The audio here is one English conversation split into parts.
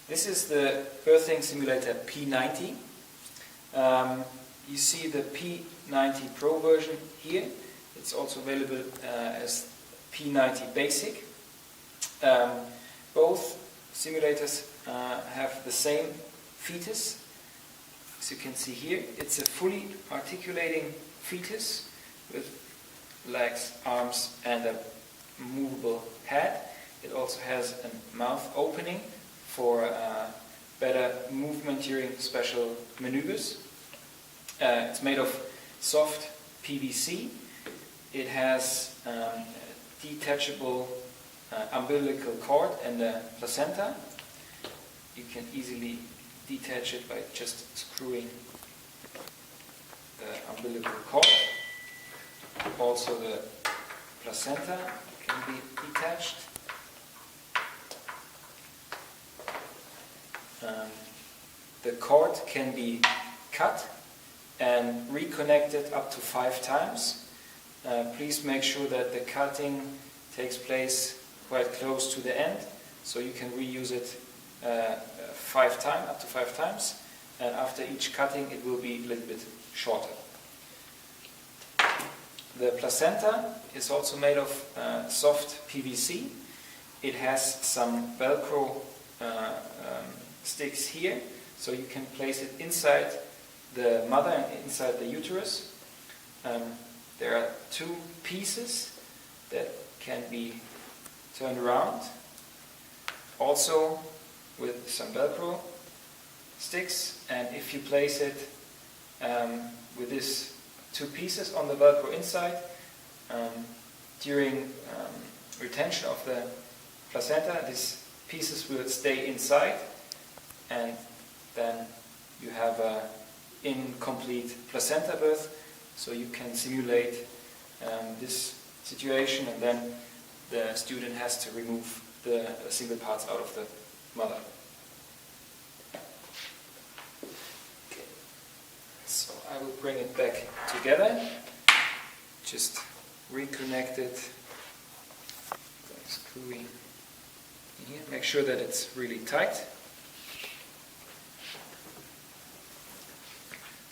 This is the birthing simulator P90. You see the P90 Pro version here. It's also available as P90 Basic. Both simulators have the same fetus. As you can see here, it's a fully articulating fetus with legs, arms and a movable head. It also has a mouth opening for better movement during special maneuvers. It's made of soft PVC. It has a detachable umbilical cord and a placenta. You can easily detach it by just screwing the umbilical cord. Also the placenta can be detached. The cord can be cut and reconnected up to 5 times. Please make sure that the cutting takes place quite close to the end, so you can reuse it up to 5 times, and after each cutting it will be a little bit shorter. The placenta is also made of soft PVC. It has some Velcro sticks here, so you can place it inside the mother and inside the uterus. There are 2 pieces that can be turned around, also with some Velcro sticks, and if you place it with these 2 pieces on the Velcro inside, during retention of the placenta, these pieces will stay inside, and then you have an incomplete placenta birth, so you can simulate this situation, and then the student has to remove the single parts out of the mother. Okay. So I will bring it back together, just reconnect it by screwing in here, make sure that it's really tight.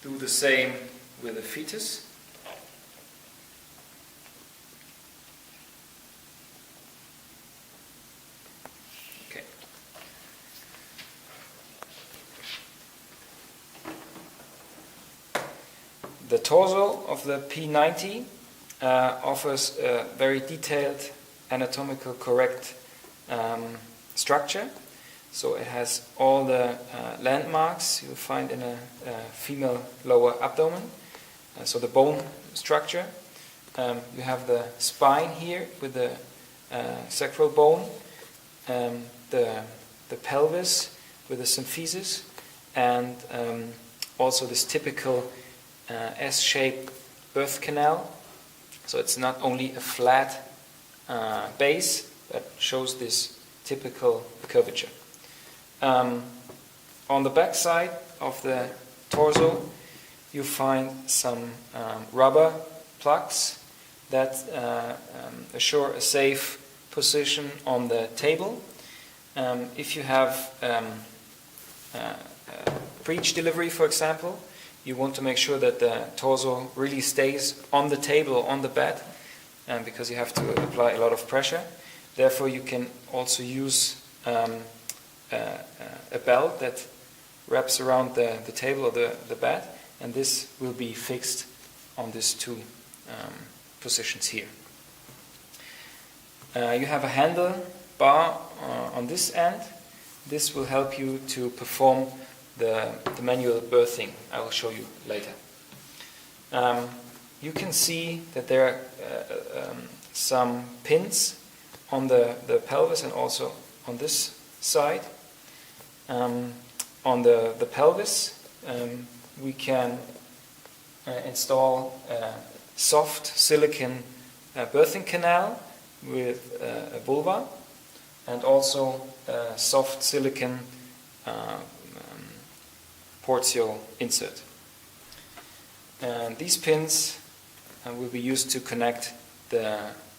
Do the same with the fetus. Okay. The torso of the P90 offers a very detailed, anatomical correct structure. So it has all the landmarks you'll find in a female lower abdomen. So the bone structure. You have the spine here with the sacral bone, the pelvis with the symphysis, and also this typical S-shaped birth canal. So it's not only a flat base that shows this typical curvature. On the back side of the torso you find some rubber plugs that assure a safe position on the table. If you have breech delivery, for example, you want to make sure that the torso really stays on the table, on the bed, because you have to apply a lot of pressure. Therefore you can also use a belt that wraps around the table or the bed, and this will be fixed on these 2 positions here. You have a handle bar on this end. This will help you to perform the manual birthing. I will show you later. You can see that there are some pins on the pelvis and also on this side. On the pelvis we can install a soft silicone birthing canal with a vulva, and also a soft silicone portio insert. And these pins will be used to connect the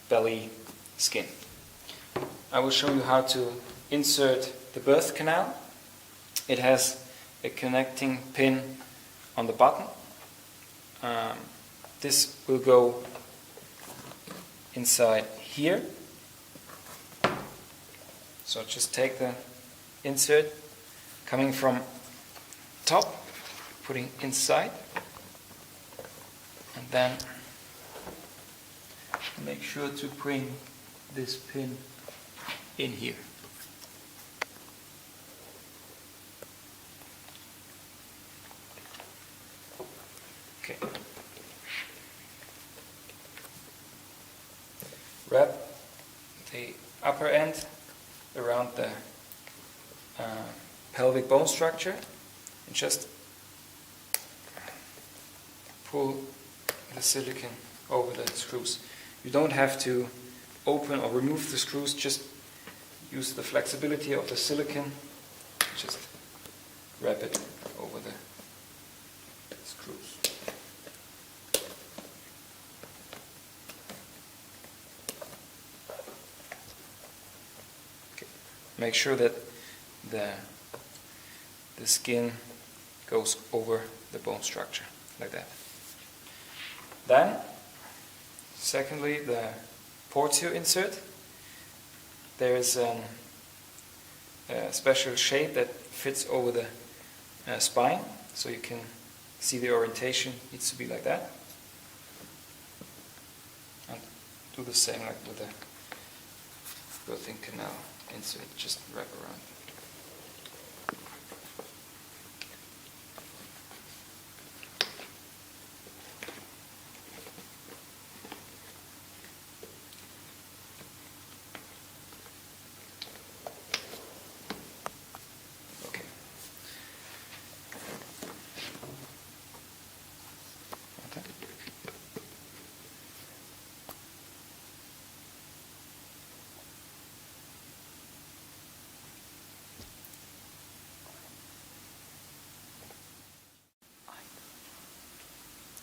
belly skin. I will show you how to insert the birth canal. It has a connecting pin on the bottom. This will go inside here. So just take the insert coming from top, putting inside, and then make sure to bring this pin in here. Okay. Wrap the upper end around the pelvic bone structure and just pull the silicone over the screws. You don't have to open or remove the screws, just use the flexibility of the silicone, just wrap it over the screws. Okay. Make sure that the skin goes over the bone structure, like that. Then, secondly, the portio insert. There is a special shape that fits over the spine, so you can see the orientation needs to be like that. And do the same like with the birthing canal insert, just wrap around.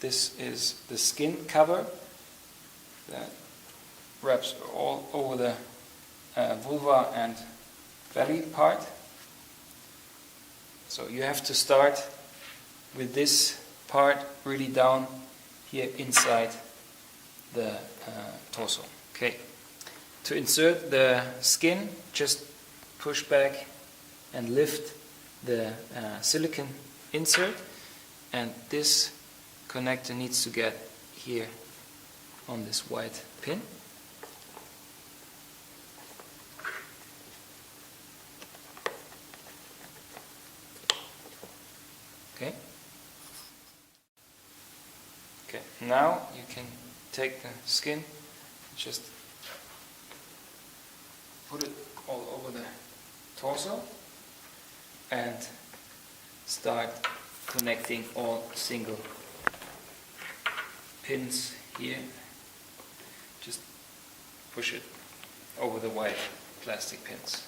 This is the skin cover that wraps all over the vulva and belly part. So you have to start with this part really down here inside the torso. Okay. To insert the skin, just push back and lift the silicone insert, and this connector needs to get here on this white pin. Okay. Okay, now you can take the skin, just put it all over the torso and start connecting all single pins here. Just push it over the white plastic pins.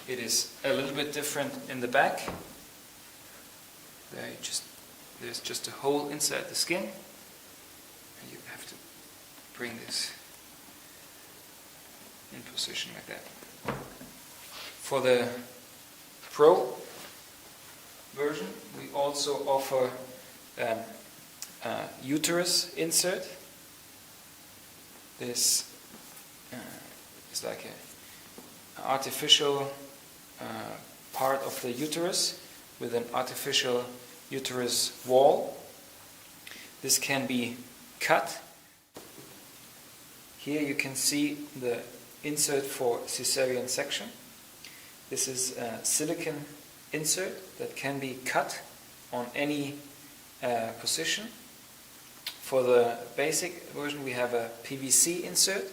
It is a little bit different in the back. There's just a hole inside the skin, and you have to bring this in position like that. For the Pro version, we also offer uterus insert. This is like an artificial part of the uterus with an artificial uterus wall. This can be cut. Here you can see the insert for cesarean section. This is a silicone insert that can be cut on any position. For the basic version we have a PVC insert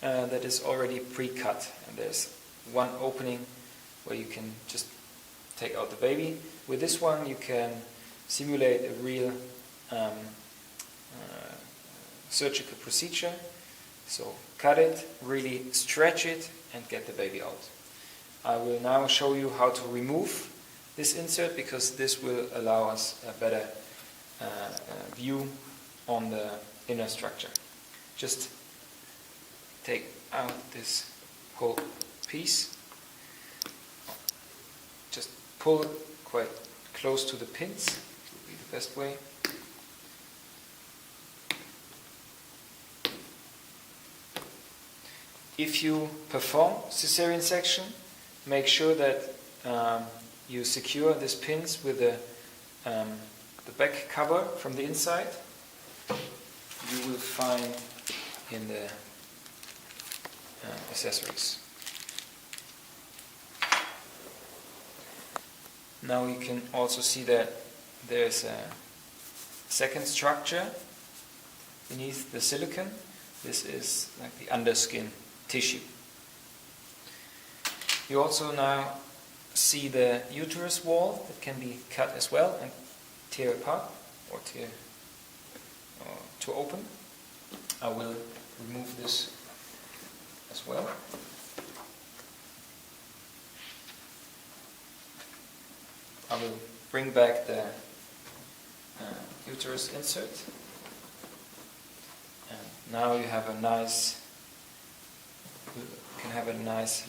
that is already pre-cut, and there's one opening where you can just take out the baby. With this one you can simulate a real surgical procedure. So cut it, really stretch it, and get the baby out. I will now show you how to remove this insert, because this will allow us a better view on the inner structure. Just take out this whole piece. Just pull it quite close to the pins, would be the best way. If you perform cesarean section, make sure that you secure these pins with the back cover from the inside. You will find in the accessories. Now you can also see that there's a second structure beneath the silicone. This is like the underskin tissue. You also now see the uterus wall that can be cut as well and tear apart or to open. I will remove this as well. I will bring back the uterus insert, and now you have a nice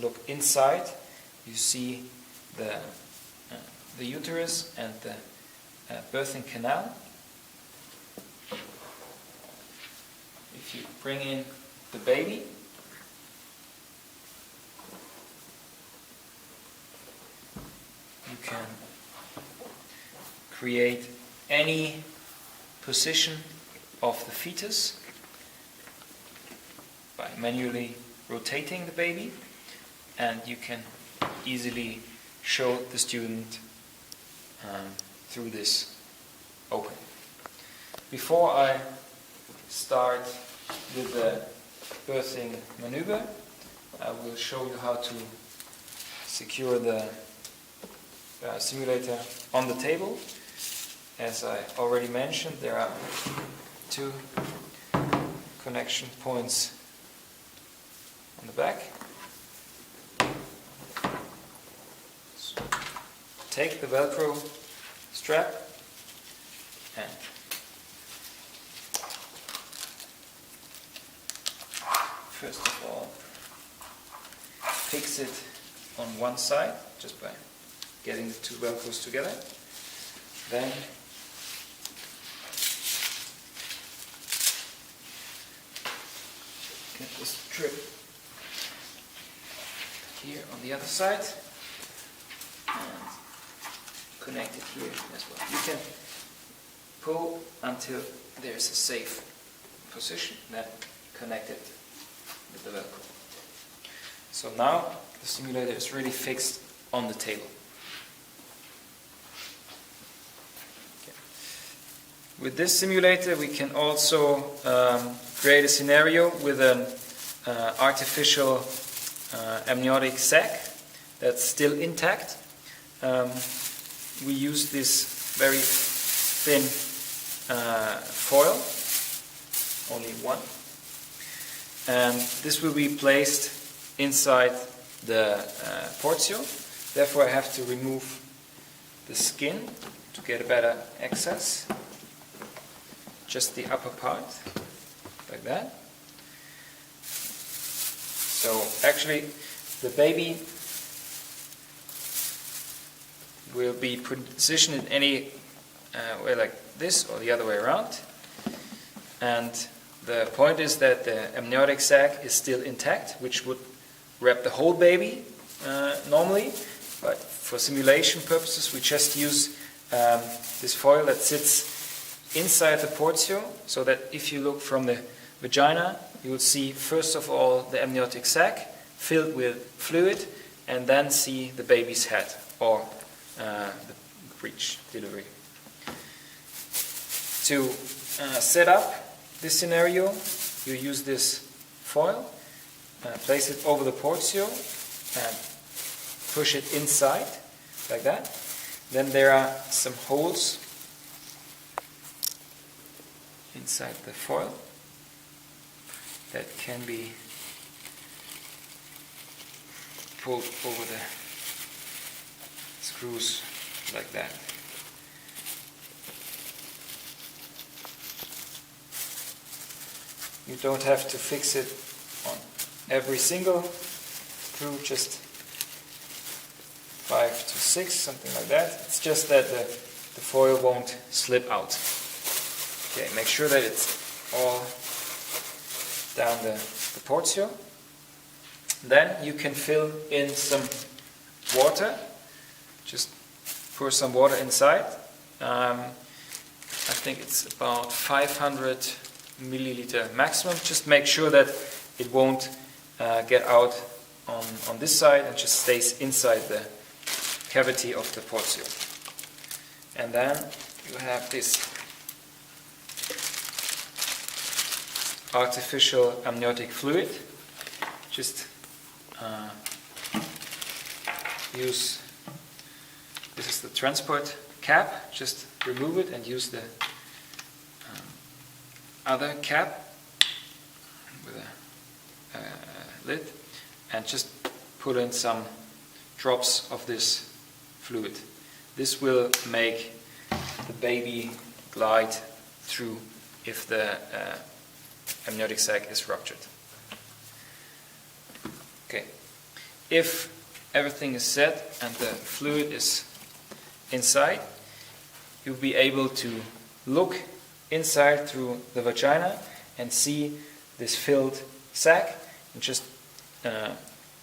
look inside. You see the uterus and the birthing canal. If you bring in the baby, you can create any position of the fetus by manually rotating the baby, and you can easily show the student through this opening. Before I start with the birthing maneuver, I will show you how to secure the simulator on the table. As I already mentioned, there are 2 connection points on the back. So take the Velcro strap and first of all fix it on one side just by getting the 2 Velcros together. Then get this strip here on the other side and connect it here as well. You can pull until there's a safe position, then connect it with the Velcro. So now the simulator is really fixed on the table. With this simulator we can also create a scenario with an artificial amniotic sac that's still intact. We use this very thin foil, only one, and this will be placed inside the portio. Therefore I have to remove the skin to get a better access. Just the upper part, like that. So actually the baby will be positioned in any way like this or the other way around. And the point is that the amniotic sac is still intact, which would wrap the whole baby normally. But for simulation purposes we just use this foil that sits inside the portio, so that if you look from the vagina, you will see first of all the amniotic sac filled with fluid, and then see the baby's head or the breech delivery. To set up this scenario, you use this foil, place it over the portio, and push it inside like that. Then there are some holes inside the foil that can be pulled over the screws like that. You don't have to fix it on every single through just 5 to 6, something like that. It's just that the foil won't slip out. Okay, make sure that it's all down the portio. Then you can fill in some water. Just pour some water inside. I think it's about 500 milliliter maximum. Just make sure that it won't get out on this side and just stays inside the cavity of the portio. And then you have this artificial amniotic fluid. Just use, this is the transport cap, just remove it and use the other cap with a lid and just put in some drops of this fluid. This will make the baby glide through if the amniotic sac is ruptured. Okay, if everything is set and the fluid is inside, you'll be able to look inside through the vagina and see this filled sac and just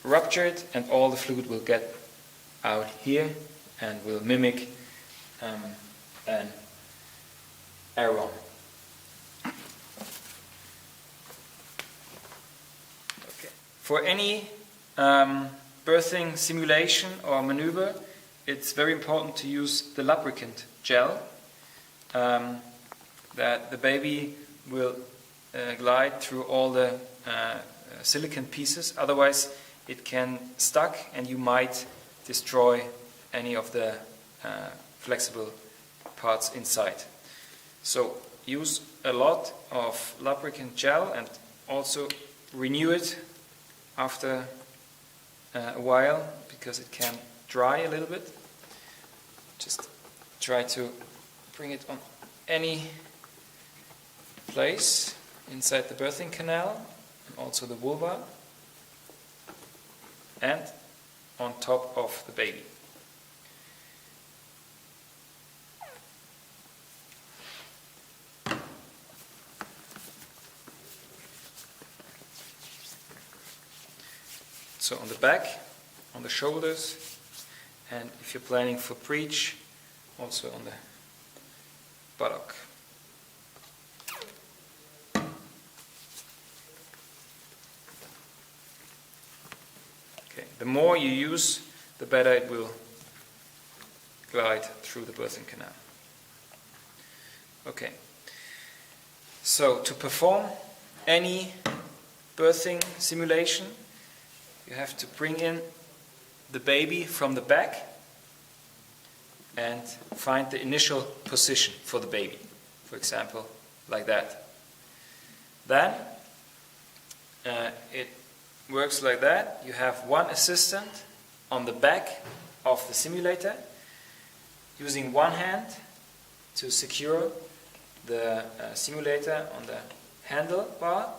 rupture it, and all the fluid will get out here and will mimic an aeron. Okay. For any birthing simulation or maneuver, it's very important to use the lubricant gel, that the baby will glide through all the silicone pieces. Otherwise it can stuck and you might destroy any of the flexible parts inside. So use a lot of lubricant gel and also renew it after a while, because it can dry a little bit. Just try to bring it on any place inside the birthing canal and also the vulva and on top of the baby. So on the back, on the shoulders, and if you're planning for breech, also on the buttock. Okay, the more you use, the better it will glide through the birthing canal. Okay, so to perform any birthing simulation, you have to bring in the baby from the back and find the initial position for the baby. For example, like that. Then it works like that. You have one assistant on the back of the simulator, using one hand to secure the simulator on the handlebar,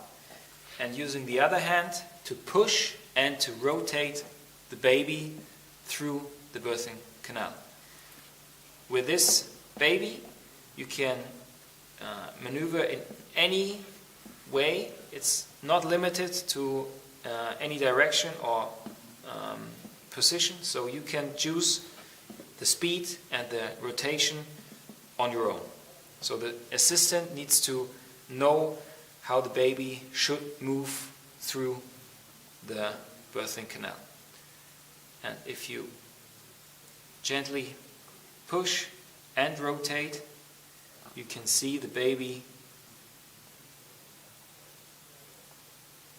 and using the other hand to push and to rotate the baby through the birthing canal. With this baby, you can maneuver in any way. It's not limited to any direction or position, so you can choose the speed and the rotation on your own. So the assistant needs to know how the baby should move through the birthing canal. And if you gently push and rotate, you can see the baby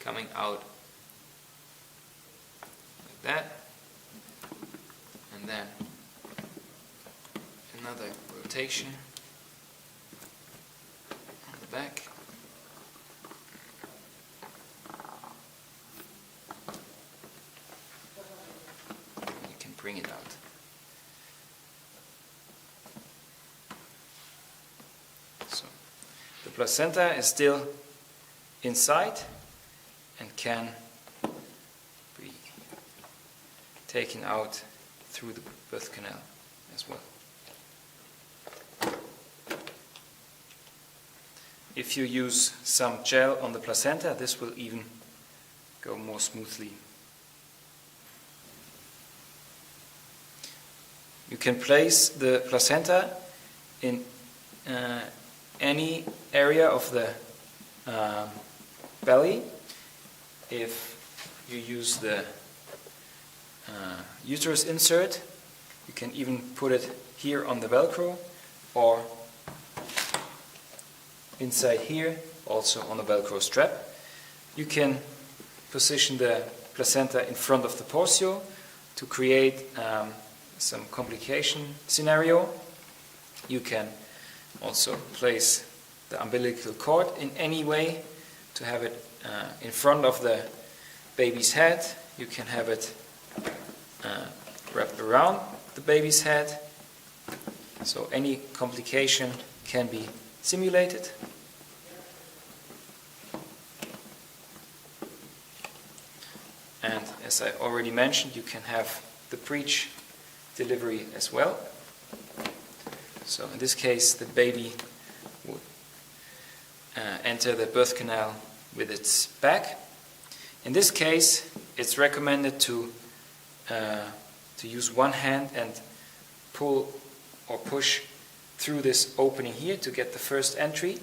coming out like that, and then another rotation on the back. You can bring it out. So the placenta is still inside and can taken out through the birth canal as well. If you use some gel on the placenta, this will even go more smoothly. You can place the placenta in any area of the belly. If you use the uterus insert, you can even put it here on the Velcro or inside here, also on the Velcro strap. You can position the placenta in front of the portio to create some complication scenario. You can also place the umbilical cord in any way to have it in front of the baby's head. You can have it wrapped around the baby's head. So any complication can be simulated. And as I already mentioned, you can have the breech delivery as well. So in this case, the baby would enter the birth canal with its back. In this case, it's recommended to use one hand and pull or push through this opening here to get the first entry,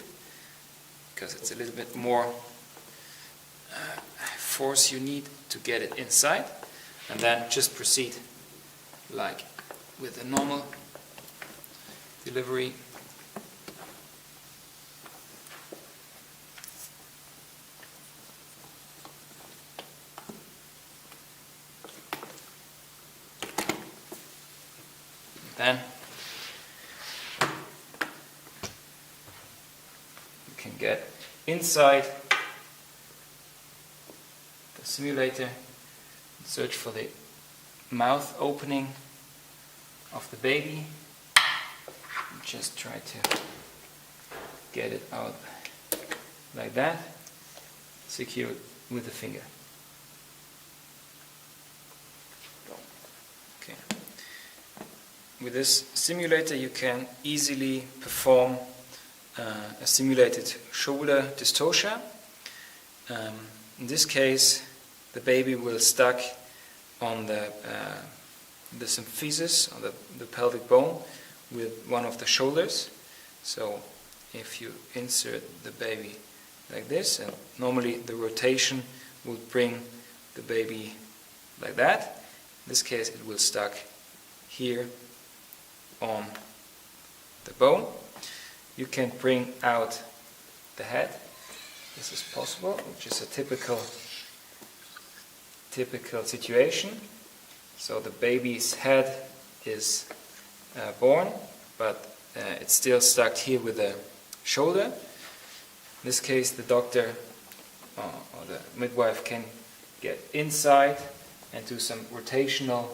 because it's a little bit more force you need to get it inside, and then just proceed like with a normal delivery. Then you can get inside the simulator and search for the mouth opening of the baby. Just try to get it out like that, secure it with the finger. Okay. With this simulator you can easily perform a simulated shoulder dystocia. In this case, the baby will stuck on the symphysis, on the pelvic bone, with one of the shoulders. So if you insert the baby like this, and normally the rotation would bring the baby like that. In this case it will stuck here on the bone. You can bring out the head. This is possible, which is a typical situation. So the baby's head is born, but it's still stuck here with the shoulder. In this case, the doctor or the midwife can get inside and do some rotational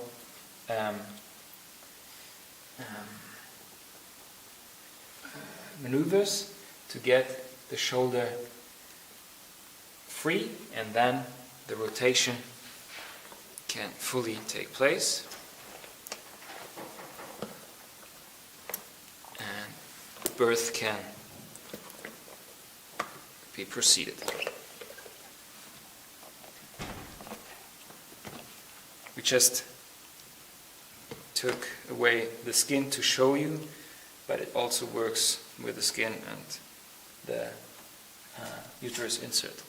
maneuvers to get the shoulder free, and then the rotation can fully take place. And birth can be proceeded. We just took away the skin to show you, but it also works with the skin and the uterus insert.